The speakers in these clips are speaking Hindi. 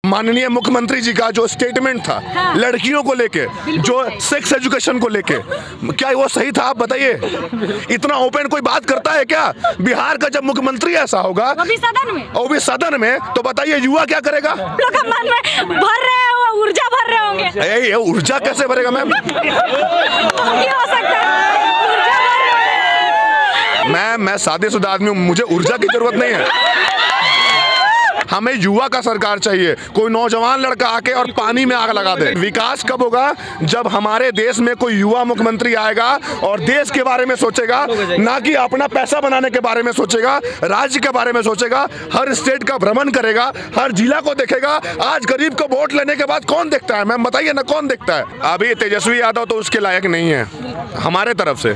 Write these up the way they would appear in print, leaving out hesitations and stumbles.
माननीय मुख्यमंत्री जी का जो स्टेटमेंट था लड़कियों को लेके, जो सेक्स एजुकेशन को लेके, क्या वो सही था? आप बताइए। इतना ओपन कोई बात करता है क्या? बिहार का जब मुख्यमंत्री ऐसा होगा, वो भी सदन में, तो बताइए युवा क्या करेगा? मन में भर रहे हैं, ऊर्जा भर रहे होंगे। ये ऊर्जा कैसे भरेगा मैम? हो सकता है। मैं शादीशुदा आदमी हूँ, मुझे ऊर्जा की जरूरत नहीं है। हमें युवा का सरकार चाहिए, कोई नौजवान लड़का आके और पानी में आग लगा दे। विकास कब होगा? जब हमारे देश में कोई युवा मुख्यमंत्री आएगा और देश के बारे में सोचेगा, ना कि अपना पैसा बनाने के बारे में सोचेगा, राज्य के बारे में सोचेगा, हर स्टेट का भ्रमण करेगा, हर जिला को देखेगा। आज गरीब को वोट लेने के बाद कौन देखता है मैम? बताइए ना, कौन देखता है? अभी तेजस्वी यादव तो उसके लायक नहीं है हमारे तरफ से,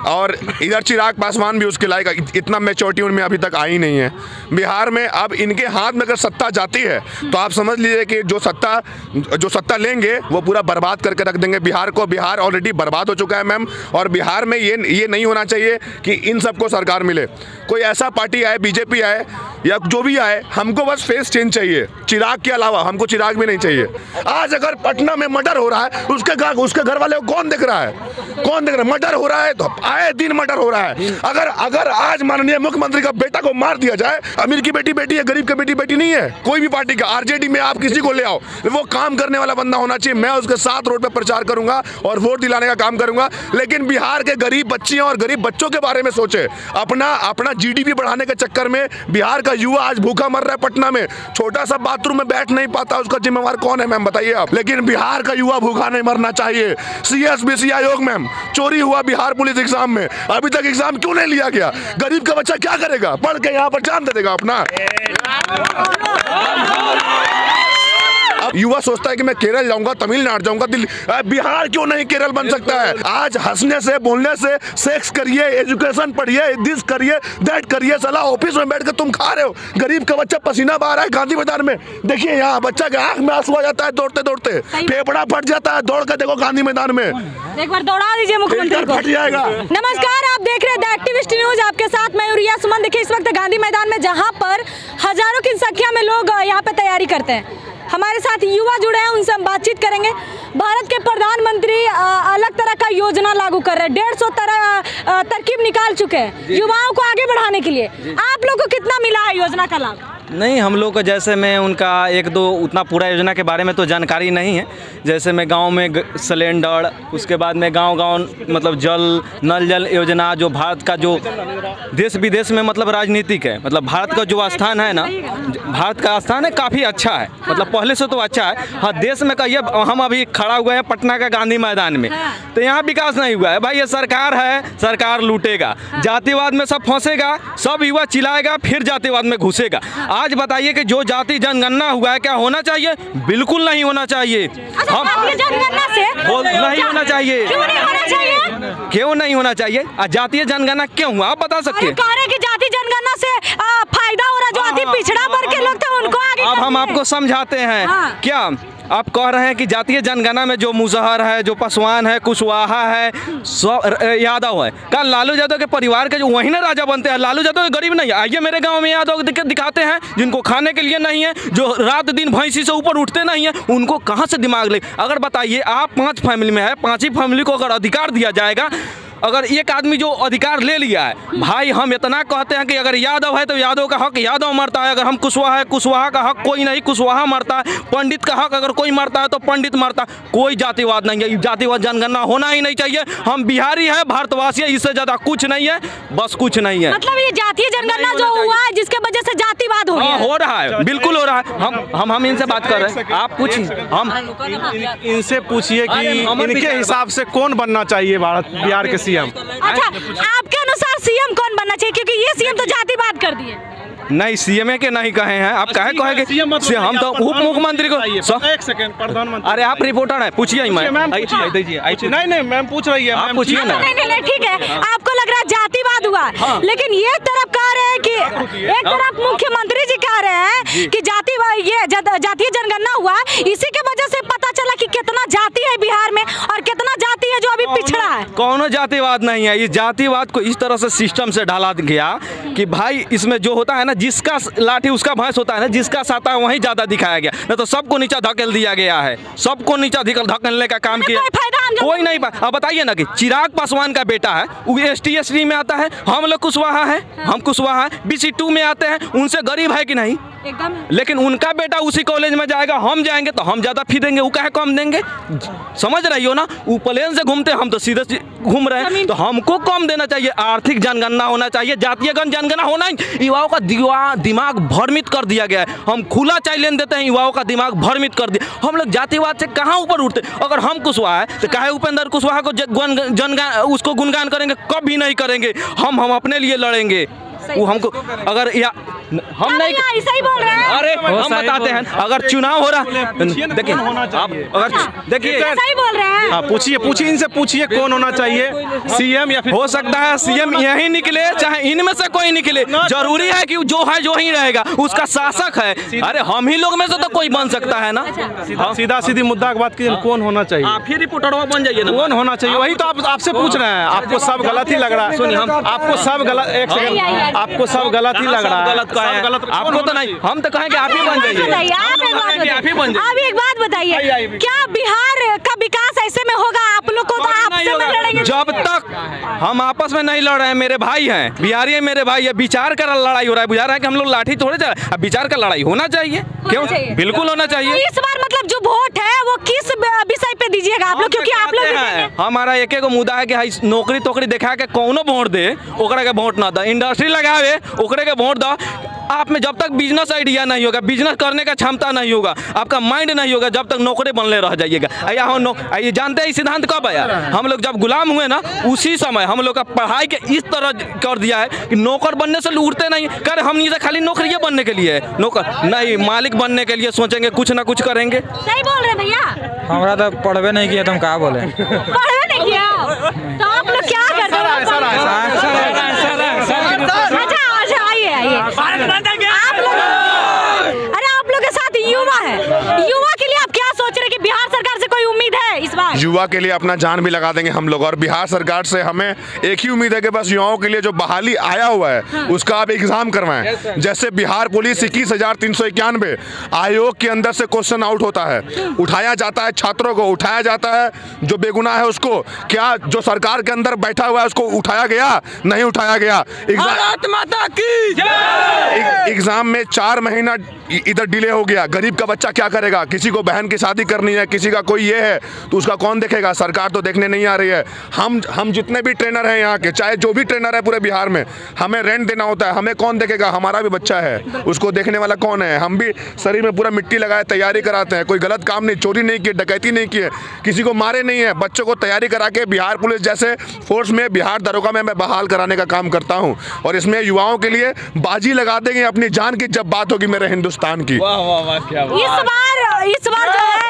और इधर चिराग पासवान भी उसके लायक, इतना मैच्योरिटी उनमें अभी तक आई नहीं है। बिहार में अब इनके हाथ में अगर सत्ता जाती है तो आप समझ लीजिए कि जो सत्ता लेंगे वो पूरा बर्बाद करके रख देंगे बिहार को। बिहार ऑलरेडी बर्बाद हो चुका है मैम, और बिहार में ये नहीं होना चाहिए कि इन सबको सरकार मिले। कोई ऐसा पार्टी आए, बीजेपी आए या जो भी आए, हमको बस फेस चेंज चाहिए। चिराग के अलावा हमको चिराग भी नहीं चाहिए। आज अगर पटना में मर्डर हो रहा है, उसके घर वाले को कौन देख रहा है? कौन देख रहा है? मर्डर हो रहा है तो आए दिन मर्डर हो रहा है। अगर आज माननीय मुख्यमंत्री का बेटा को मार दिया जाए, अमीर की बेटी बेटी है, गरीब की बेटी बेटी नहीं है। कोई भी पार्टी का, आरजेडी में आप किसी को ले आओ, वो काम करने वाला बंदा होना चाहिए। मैं उसके साथ रोड पे प्रचार करूंगा और वोट दिलाने का काम करूंगा। लेकिन बिहार के गरीब बच्चियों और गरीब बच्चों के बारे में सोचे। अपना जीडीपी बढ़ाने के चक्कर में बिहार का युवा आज भूखा मर रहा है। पटना में छोटा सा बाथरूम में बैठ नहीं पाता, उसका जिम्मेवार कौन है मैम? बताइए आप। लेकिन बिहार का युवा भूखा नहीं मरना चाहिए। CSBC आयोग मैम, चोरी हुआ बिहार पुलिस एग्जाम में, अभी तक एग्जाम क्यों नहीं लिया गया? गरीब का बच्चा क्या करेगा? पढ़ के यहाँ पर जान दे देगा अपना। अब युवा सोचता है कि मैं केरल जाऊंगा, तमिलनाडु जाऊंगा, दिल्ली। बिहार क्यों नहीं केरल बन सकता है? आज हंसने से, बोलने से, सेक्स करिए, एजुकेशन पढ़िए, दिस करिए, दैट करिए, साला ऑफिस में बैठ कर तुम खा रहे हो। गरीब का बच्चा पसीना बहा रहा है गांधी मैदान में। देखिए यहाँ बच्चा के आंख में आंसू आ जाता है दौड़ते दौड़ते, फेफड़ा फट जाता है। दौड़ कर देखो गांधी मैदान में, एक बार दौड़ा दीजिए मुख्यमंत्री को। फट जाएगा। नमस्कार, आप देख रहे हैं द एक्टिविस्ट न्यूज, आपके साथ मैं रिया सुमन। देखिए इस वक्त गांधी मैदान में, जहां पर हजारों की संख्या में लोग यहाँ पे तैयारी करते हैं। हमारे साथ युवा जुड़े हैं, उनसे हम बातचीत करेंगे। भारत के प्रधानमंत्री अलग तरह का योजना लागू कर रहे हैं, 150 तरह तरकीब निकाल चुके हैं युवाओं को आगे बढ़ाने के लिए। आप लोग को कितना मिला है योजना का लाभ? नहीं, हम लोग को जैसे मैं उनका एक दो उतना पूरा योजना के बारे में तो जानकारी नहीं है। जैसे मैं गांव में सिलेंडर, उसके बाद में गांव मतलब नल जल योजना, जो भारत का जो देश विदेश में मतलब राजनीतिक है, मतलब भारत का जो स्थान है ना, भारत का स्थान है काफ़ी अच्छा है, मतलब पहले से तो अच्छा है। हाँ, देश में कहिए, हम अभी खड़ा हुए हैं पटना का गांधी मैदान में, तो यहाँ विकास नहीं हुआ है भाई। ये सरकार है, सरकार लूटेगा, जातिवाद में सब फंसेगा, सब युवा चिल्लाएगा, फिर जातिवाद में घुसेगा। आज बताइए कि जो जाति जनगणना हुआ है, क्या होना चाहिए? बिल्कुल नहीं होना चाहिए। हम जनगणना से नहीं होना चाहिए। क्यों नहीं होना चाहिए? क्यों नहीं होना चाहिए? जातीय जनगणना क्यों हुआ, आप बता सकते हैं? कह रहे कि जाति जनगणना से फायदा हो रहा, जो अति पिछड़ा वर्ग के लोग थे उनको आगे। अब हम आपको समझाते हैं। क्या आप कह रहे हैं कि जातीय जनगणना में जो मुजहर है, जो पासवान है, कुशवाहा है, यादव है, कल लालू यादव के परिवार के जो वही ना राजा बनते हैं। लालू यादव गरीब नहीं है। आइए मेरे गांव में यादव दिखाते हैं, जिनको खाने के लिए नहीं है, जो रात दिन भैंसी से ऊपर उठते नहीं है, उनको कहाँ से दिमाग ले? अगर बताइए, आप 5 फैमिली में है, 5 ही फैमिली को अगर अधिकार दिया जाएगा, अगर एक आदमी जो अधिकार ले लिया है, भाई हम इतना कहते हैं कि अगर यादव है तो यादव का हक यादव मरता है, अगर हम कुशवाहा है, कुशवाहा का हक कोई नहीं, कुशवाहा मरता है। पंडित का हक अगर कोई मरता है तो पंडित मरता है। कोई जातिवाद नहीं है, जातिवाद जनगणना होना ही नहीं चाहिए। हम बिहारी है, भारतवासी है, इससे ज्यादा कुछ नहीं है, बस कुछ नहीं है। मतलब ये जातीय जनगणना जो हुआ है, जिसके वजह से जातिवाद हो गया, हो रहा है, बिल्कुल हो रहा है। हम इनसे बात कर रहे हैं, आप पूछिए, हम इनसे पूछिए कि इनके हिसाब से कौन बनना चाहिए बिहार के सीएम। अच्छा, आपके अनुसार सीएम कौन बनना चाहिए? क्योंकि ये सीएम तो जातिवाद कर दिए। नहीं, सीएम के नहीं कहे हैं, आप कहे कहेंगे हम तो उप मुख्यमंत्री को। एक सेकंड, प्रधानमंत्री। अरे आप रिपोर्टर है, पूछिए। नहीं मैम पूछ रही है, आप पूछिए ना। नहीं, ठीक है, आपको लग रहा है जातिवाद हुआ, लेकिन ये तरफ कह रहे हैं कि एक तरफ मुख्यमंत्री जी कह रहे हैं कि जातीय जनगणना हुआ, इसी के वजह से पता चला कि कितना जाति है बिहार में और कितना जाति है जो अभी पिछड़ा है। कौनो जातिवाद नहीं है। इस जातिवाद को इस तरह से सिस्टम से ढाला गया कि भाई इसमें जो होता है ना, जिसका लाठी उसका भैंस होता है ना, जिसका साता है वहीं ज़्यादा दिखाया गया, नहीं तो सबको नीचा धकेल दिया गया है, सबको नीचा धकेलने का काम किया, कोई नहीं। अब बताइए ना कि चिराग पासवान का बेटा है, वो ST में आता है, हम लोग कुशवाहा है, हम कुशवाहा है, BC2 में आते हैं, उनसे गरीब है कि नहीं एकदम। लेकिन उनका बेटा उसी कॉलेज में जाएगा, हम जाएंगे तो हम ज़्यादा फी देंगे, वो कहे कम देंगे। समझ रही हो ना, वो प्लेन से घूमते हम तो सीधे घूम रहे हैं, तो हमको कम देना चाहिए। आर्थिक जनगणना होना चाहिए, जातीयगण जनगणना होना ही। युवाओं का दिमाग भ्रमित कर दिया गया है। हम खुला चैलेंज देते हैं, युवाओं का दिमाग भ्रमित कर दिया। हम लोग जातिवाद से कहाँ ऊपर उठते। अगर हम कुशवाहा है तो काहे उपेंद्र कुशवाहा को उसको गुणगान करेंगे? कभी नहीं करेंगे। हम अपने लिए लड़ेंगे। वो हमको अगर या हम नहीं सही बोल रहे हैं। अरे हम बताते हैं, अगर चुनाव हो रहा, देखिए आप अगर देखिए सही बोल रहे हैं। पूछिए इनसे, पूछिए कौन होना चाहिए, CM या फिर हो सकता है CM यही निकले, चाहे इनमें से कोई निकले। जरूरी है कि जो है जो ही रहेगा, उसका शासक है। अरे हम ही लोग में से तो कोई बन सकता है ना। सीधा सीधी मुद्दा की बात कीजिए, कौन होना चाहिए? आप फिर रिपोर्टरवा बन जाइए ना। कौन होना चाहिए, वही तो आपसे पूछ रहे हैं। आपको सब गलत ही लग रहा है। सुनिए, आपको सब गलत, एक सेकंड, आपको सब गलत ही लग रहा है। गलत का है, आपको तो नहीं। हम तो कहेंगे आप ही बन जाइए। आप एक बात बताइए, क्या बिहार का विकास ऐसे में होगा? आप लोग को तो आपसे में लड़ेंगे। जब तक हम आपस में नहीं लड़ रहे हैं, मेरे भाई हैं, बिहारी है मेरे भाई है, विचार का लड़ाई हो रहा है। बुझा रहा है कि हम लोग लाठी थोड़े चला, अब विचार का लड़ाई होना चाहिए। क्यों? बिल्कुल होना चाहिए। तो इस बार मतलब जो वोट है वो किस विषय पे दीजिएगा आप लोग? क्योंकि आप लोग हमारा एक मुद्दा है कि नौकरी तोकरी देखा के कौनो वोट दे, ओकरा के वोट ना दो। इंडस्ट्री लगावे, ओकरे के वोट दो। आप में जब तक बिजनेस आइडिया नहीं होगा, बिजनेस करने का क्षमता नहीं होगा, आपका माइंड नहीं होगा, जब तक नौकरी बनले रह जाइएगा। ये जानते हैं सिद्धांत कब आया? हम लोग जब गुलाम हुए ना, उसी समय हम लोग का पढ़ाई के इस तरह कर दिया है कि नौकर बनने से उड़ते नहीं कर। हम नहीं खाली नौकरियां बनने के लिए, नौकर नहीं, मालिक बनने के लिए सोचेंगे, कुछ ना कुछ करेंगे। सही बोल रहे भैया। हमारा तो पढ़वे नहीं किया, तुम कहाँ बोले? पढ़वे नहीं किया तो आप लोग क्या करते हो? अच्छा आइए। अरे आप लोग के साथ युवा है, युवा के लिए आप क्या सोच रहे हैं कि बिहार सरकार से कोई उम्मीद है इस बार? युवा के लिए अपना जान भी लगा देंगे हम लोग, और बिहार सरकार से हमें एक ही उम्मीद है कि बस युवाओं के लिए जो बहाली आया हुआ है उसका आप एग्जाम करवाएं। जैसे बिहार पुलिस 21,391 आयोग के अंदर से क्वेश्चन आउट होता है, उठाया जाता है छात्रों को, उठाया जाता है जो बेगुनाह है उसको। क्या जो सरकार के अंदर बैठा हुआ है उसको उठाया गया? नहीं उठाया गया। एग्जाम में 4 महीना इधर डिले हो गया। गरीब का बच्चा क्या करेगा? किसी को बहन की शादी करनी है, किसी का कोई ये है, तो उसका कौन देखेगा? सरकार तो देखने नहीं आ रही है। हम जितने भी ट्रेनर हैं यहाँ के, चाहे जो भी ट्रेनर है पूरे बिहार में, हमें रेंट देना होता है। हमें कौन देखेगा? हमारा भी बच्चा है, उसको देखने वाला कौन है? हम भी शरीर में पूरा मिट्टी लगाए तैयारी कराते हैं। कोई गलत काम नहीं, चोरी नहीं की, डकैती नहीं की है, किसी को मारे नहीं है। बच्चों को तैयारी करा के बिहार पुलिस जैसे फोर्स में, बिहार दरोगा में मैं बहाल कराने का काम करता हूँ। और इसमें युवाओं के लिए बाजी लगा देंगे अपनी जान की जब बात होगी मेरे हिंदुस्तान की। इस बार जो है,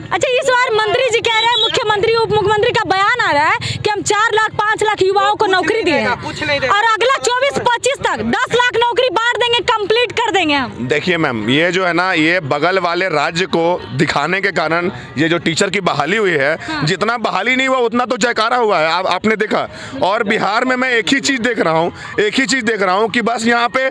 अच्छा इस बार मंत्री जी कह रहे हैं, मुख्यमंत्री उप मुख्यमंत्री का बयान आ रहा है कि हम 4 लाख 5 लाख युवाओं को नौकरी दिए हैं और अगला 24-25 तक 10 लाख नौकरी बांट देंगे, कंप्लीट कर देंगे हम। देखिए मैम, ये जो है ना, ये बगल वाले राज्य को दिखाने के कारण ये जो टीचर की बहाली हुई है, जितना बहाली नहीं हुआ उतना तो जयकारा हुआ है। आपने देखा। और बिहार में मैं एक ही चीज़ देख रहा हूँ कि बस यहाँ पे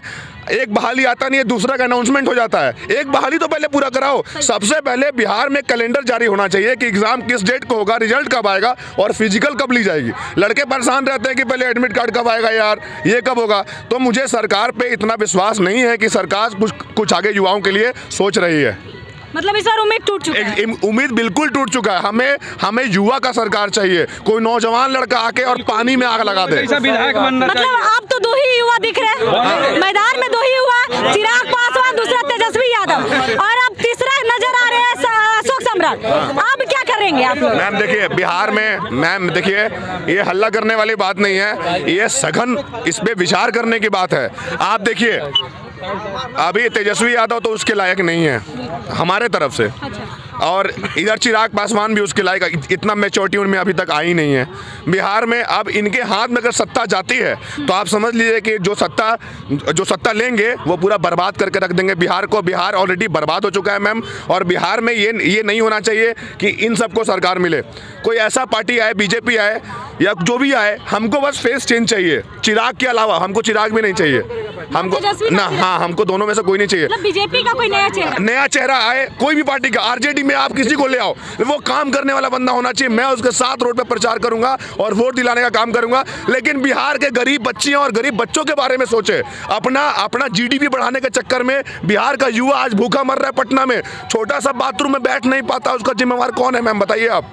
एक बहाली आता नहीं है, दूसरा का अनाउंसमेंट हो जाता है। एक बहाली तो पहले पूरा कराओ। सबसे पहले बिहार में कैलेंडर जारी होना चाहिए कि एग्जाम किस डेट को होगा, रिजल्ट कब आएगा और फिजिकल कब ली जाएगी। लड़के परेशान रहते हैं कि पहले एडमिट कार्ड कब आएगा यार, ये कब होगा। तो मुझे सरकार पे इतना विश्वास नहीं है कि सरकार कुछ आगे युवाओं के लिए सोच रही है। मतलब इस बार उम्मीद टूट चुका है। उम्मीद बिल्कुल टूट चुका है। हमें युवा का सरकार चाहिए, कोई नौजवान लड़का आके और पानी में आग लगा दे। मतलब आप तो 2 ही युवा दिख रहे हैं मैदान में, 2 ही युवा, चिराग पासवान, दूसरा तेजस्वी यादव, और अब तीसरा नजर आ रहे हैं अशोक सम्राट। अब क्या करेंगे आप लोग? मैम देखिए, बिहार में मैम देखिए, ये हल्ला करने वाली बात नहीं है, ये सघन इस पे विचार करने की बात है। आप देखिए, अभी तेजस्वी यादव तो उसके लायक नहीं है हमारे तरफ से। और इधर चिराग पासवान भी उसके लायक इतना मैच्योरिटी उनमें अभी तक आई नहीं है। बिहार में अब इनके हाथ में अगर सत्ता जाती है तो आप समझ लीजिए कि जो सत्ता लेंगे वो पूरा बर्बाद करके रख देंगे बिहार को। बिहार ऑलरेडी बर्बाद हो चुका है मैम, और बिहार में ये नहीं होना चाहिए कि इन सबको सरकार मिले। कोई ऐसा पार्टी आए, बीजेपी आए या जो भी आए, हमको बस फेस चेंज चाहिए। चिराग के अलावा हमको चिराग भी नहीं चाहिए, हमको ना, हाँ, हमको दोनों में से कोई नहीं चाहिए। बीजेपी का कोई नया चेहरा आए, कोई भी पार्टी का, आरजेडी में आप किसी को ले आओ, वो काम करने वाला बंदा होना चाहिए। मैं उसके साथ रोड पे प्रचार करूंगा और वोट दिलाने का काम करूंगा, लेकिन बिहार के गरीब बच्चियों और गरीब बच्चों के बारे में सोचे। अपना जीडीपी बढ़ाने के चक्कर में बिहार का युवा आज भूखा मर रहा है पटना में, छोटा सा बाथरूम में बैठ नहीं पाता। उसका जिम्मेवार कौन है मैम, बताइए आप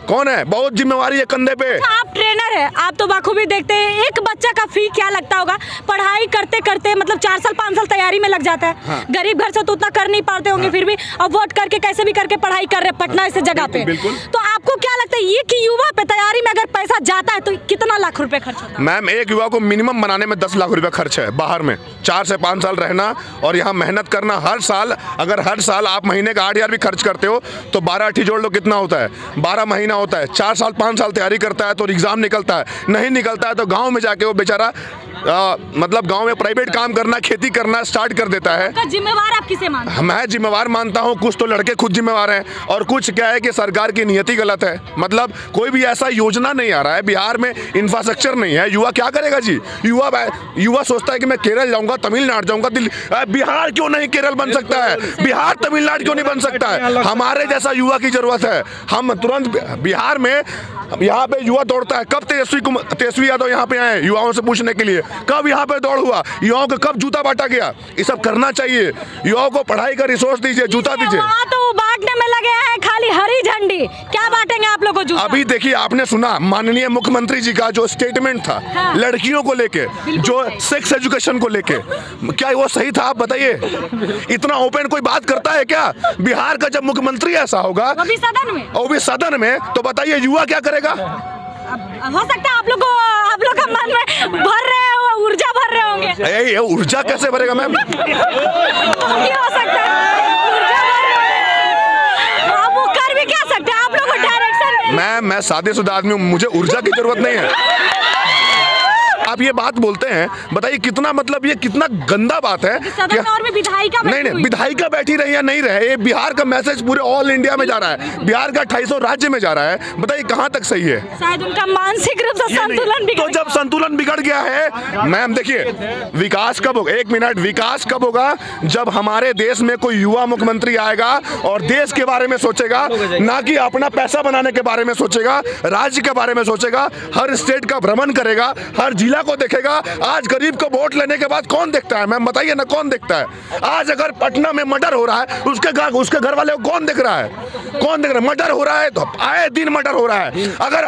कौन है? बहुत जिम्मेवारी है कंधे पे। आप ट्रेनर है, आप तो बखूबी देखते हैं। एक बच्चा का फी क्या लगता होगा? पढ़ाई करते करते मतलब 4 साल 5 साल तैयारी में लग जाता है। हाँ। गरीब घर से तो उतना कर नहीं पाते होंगे। हाँ। फिर भी अब वोट करके कैसे भी करके पढ़ाई कर रहे पटना ऐसे जगह पे। तो आपको क्या लगता है ये कि युवा पे तैयारी में अगर पैसा जाता है तो कितना लाख रुपए खर्च होता है? मैम एक युवा को मिनिमम बनाने में 10 लाख रुपए खर्च है। बाहर में 4 से 5 साल रहना और यहाँ मेहनत करना। हर साल आप महीने का 8,000 भी खर्च करते हो तो 12-8 जोड़ लो, कितना होता है? 12 महीना होता है। 4 साल 5 साल तैयारी करता है तो एग्जाम निकलता है, नहीं निकलता है तो गांव में जाके वो बेचारा मतलब गांव में प्राइवेट काम करना, खेती करना स्टार्ट कर देता है। तो जिम्मेवार आप किसे मानते हैं? मैं जिम्मेवार मानता हूं, कुछ तो लड़के खुद जिम्मेवार हैं और कुछ क्या है कि सरकार की नियति गलत है। मतलब कोई भी ऐसा योजना नहीं आ रहा है बिहार में, इंफ्रास्ट्रक्चर नहीं है। युवा क्या करेगा जी? युवा सोचता है कि मैं केरल जाऊंगा, तमिलनाडु जाऊंगा, दिल्ली। बिहार क्यों नहीं केरल बन सकता है? बिहार तमिलनाडु क्यों नहीं बन सकता है? हमारे जैसा युवा की जरूरत है। हम तुरंत बिहार में यहाँ पे युवा दौड़ता है। कब तेजस्वी यादव यहाँ पे आए युवाओं से पूछने के लिए? कब यहाँ पे दौड़ हुआ? युवाओं को कब जूता बांटा गया? ये सब करना चाहिए। युवाओं को पढ़ाई का रिसोर्स दीजिए, जूता दीजिए। तो बांटने में लगे हैं खाली हरी झंडी, क्या बांटेंगे आप लोगों को जूता? अभी देखिए, आपने सुना माननीय मुख्यमंत्री जी का जो स्टेटमेंट था। हाँ। लड़कियों को लेके, जो सेक्स एजुकेशन को लेके, क्या वो सही था? आप बताइए। इतना ओपन कोई बात करता है क्या? बिहार का जब मुख्यमंत्री ऐसा होगा, वो भी सदन में, तो बताइए युवा क्या करेगा? हो सकता है आप लोग का मन में भर रहे हो, ऊर्जा भर रहे होंगे। ये ऊर्जा कैसे भरेगा मैम? हो सकता है ऊर्जा भर रहे हो, आप वो कर भी क्या सकते हैं? आप लोग को डायरेक्शन। मैं सादेशुदा आदमी हूँ, मुझे ऊर्जा की जरूरत नहीं है। आप ये बात बोलते हैं, बताइए कितना, मतलब ये कितना गंदा बात है। विधायिका नहीं, विधायिका बैठी रही या नहीं रहे, ये बिहार का मैसेज पूरे ऑल इंडिया में जा रहा है, बिहार का 250 राज्य में जा रहा है। बताइए कहाँ तक सही है? शायद उनका मानसिक रूप से संतुलन बिगड़। तो जब संतुलन बिगड़ गया है मैम, देखिए विकास कब होगा? 1 मिनट, विकास कब होगा? जब हमारे देश में कोई युवा मुख्यमंत्री आएगा और देश के बारे में सोचेगा, ना कि अपना पैसा बनाने के बारे में सोचेगा, राज्य के बारे में सोचेगा, हर स्टेट का भ्रमण करेगा, हर जिला को देखेगा। आज गरीब को वोट लेने के बाद कौन देखता है मैम? बताइए ना, कौन देखता है? आज अगर पटना में मर्डर हो रहा है, उसके घर वाले को कौन देख रहा है? कौन देख रहा है? मर्डर हो रहा है तो आए दिन मर्डर हो रहा है।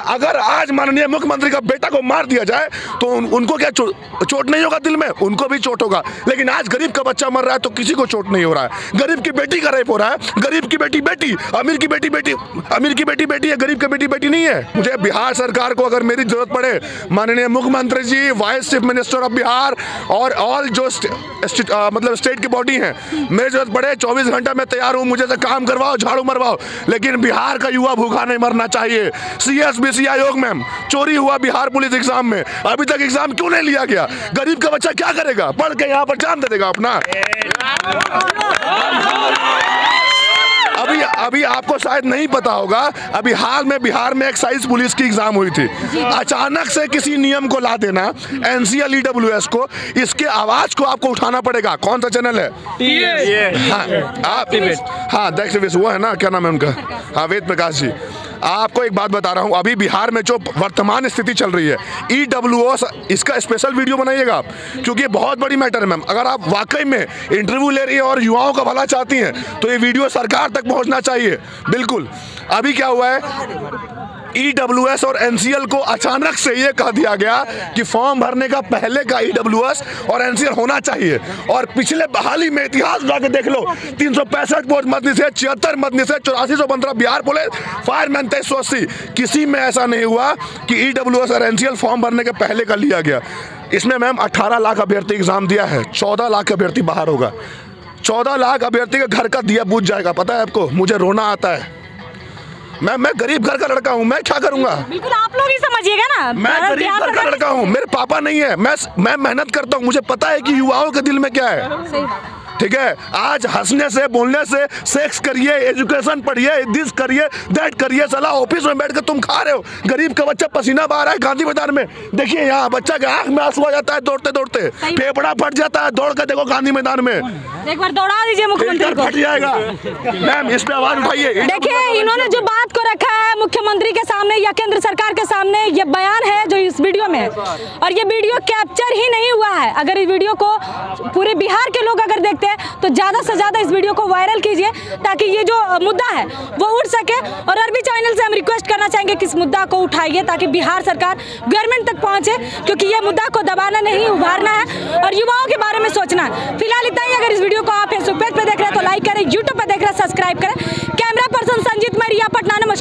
अगर आज माननीय मुख्यमंत्री का बेटा को मार दिया जाए तो उनको क्या चोट नहीं होगा? दिल में उनको भी चोट होगा। लेकिन आज गरीब का बच्चा मर रहा है तो किसी को चोट नहीं हो रहा है। गरीब की बेटी का रेप हो रहा है, गरीब की बेटी बेटी, अमीर की बेटी बेटी, अमीर की बेटी बेटी है, गरीब की बेटी बेटी नहीं है। मुझे बिहार सरकार को अगर मेरी जरूरत पड़े, माननीय मुख्यमंत्री जी, vice chief minister of Bihar और ऑल जो मतलब स्टेट की बॉडी है, मेरी जरूरत पड़े 24 घंटा में तैयार हूँ। मुझे से काम करवाओ, झाड़ू मरवाओ, लेकिन बिहार का युवा भूखा नहीं मरना चाहिए। CSBC आयोग मैम, चोरी हुआ बिहार पुलिस एग्जाम में, अभी तक एग्जाम क्यों नहीं लिया गया? गरीब का बच्चा क्या करेगा? पढ़ के यहाँ पर जान दे देगा अपना। अभी आपको शायद नहीं पता होगा, अभी हाल में बिहार में एक्साइज पुलिस की एग्जाम हुई थी। अचानक से किसी नियम को ला देना, NCL EWS को, इसके आवाज को आपको उठाना पड़ेगा। कौन सा चैनल है? हाँ, देख वो है ना, क्या नाम है उनका? हाँ, वेद प्रकाश जी। आपको एक बात बता रहा हूँ, अभी बिहार में जो वर्तमान स्थिति चल रही है, EWS, इसका स्पेशल वीडियो बनाइएगा आप, क्योंकि ये बहुत बड़ी मैटर है मैम। अगर आप वाकई में इंटरव्यू ले रही है और युवाओं का भला चाहती हैं तो ये वीडियो सरकार तक पहुँचना चाहिए। बिल्कुल। अभी क्या हुआ है, EWS और NCL को अचानक से ये कह दिया गया कि फॉर्म भरने का पहले का EWS और NCL होना चाहिए। और पिछले बहाली में इतिहास उठा के देख लो, 365 पोस्ट मदनी से, 76 मदनी से, 8415 बिहार पुलिस, फायरमैन 2380, किसी में ऐसा नहीं हुआ कि EWS और NCL फॉर्म भरने के पहले का लिया गया। इसमें मैम 18 लाख अभ्यर्थी एग्जाम दिया है, 14 लाख अभ्यर्थी बाहर होगा। 14 लाख अभ्यर्थी के घर का दिया बुझ जाएगा, पता है आपको? मुझे रोना आता है। मैं गरीब घर का लड़का हूँ, मैं क्या करूँगा? बिल्कुल आप लोग ही समझिएगा ना, मैं गरीब घर का लड़का हूँ, मेरे पापा नहीं है, मैं मेहनत करता हूँ, मुझे पता है कि युवाओं के दिल में क्या है। सही बात। ठीक है, आज हंसने से बोलने से सेक्स करिए, एजुकेशन पढ़िए, दिस करिए, दैट करिए, साला ऑफिस में बैठ कर तुम खा रहे हो। गरीब का बच्चा पसीना बहा रहा है गांधी मैदान में, देखिए यहाँ बच्चा के आंख में आंसू आ जाता है दौड़ते दौड़ते, फेफड़ा फट जाता है, दौड़ कर देखो गांधी मैदान में। एक बार दौड़ा दीजिए मुख्यमंत्री को, फट जाएगा। मैम इस पे आवाज उठाइए। देखिए इन्होंने जो बात को रखा है मुख्यमंत्री के सामने या केंद्र सरकार के सामने, ये बयान है जो इस वीडियो में है, और ये वीडियो कैप्चर ही नहीं हुआ है। अगर इस वीडियो को पूरे बिहार के लोग अगर देखते हैं तो ज्यादा से ज्यादा इस वीडियो को वायरल कीजिए, ताकि ये जो मुद्दा है वो उठ सके। और अरबी चैनल से हम रिक्वेस्ट करना चाहेंगे कि इस मुद्दा को उठाइए, ताकि बिहार सरकार गवर्नमेंट तक पहुंचे, क्योंकि ये मुद्दा को दबाना नहीं, उभारना है और युवाओं के बारे में सोचना है। फिलहाल इतना ही। अगर इस वीडियो को आप फेसबुक पेज पे देख रहे हैं तो लाइक करें, यूट्यूब पे देख रहे हैं सब्सक्राइब करें। कैमरा पर्सन संजीत मरिया, पटना, नमस्कार।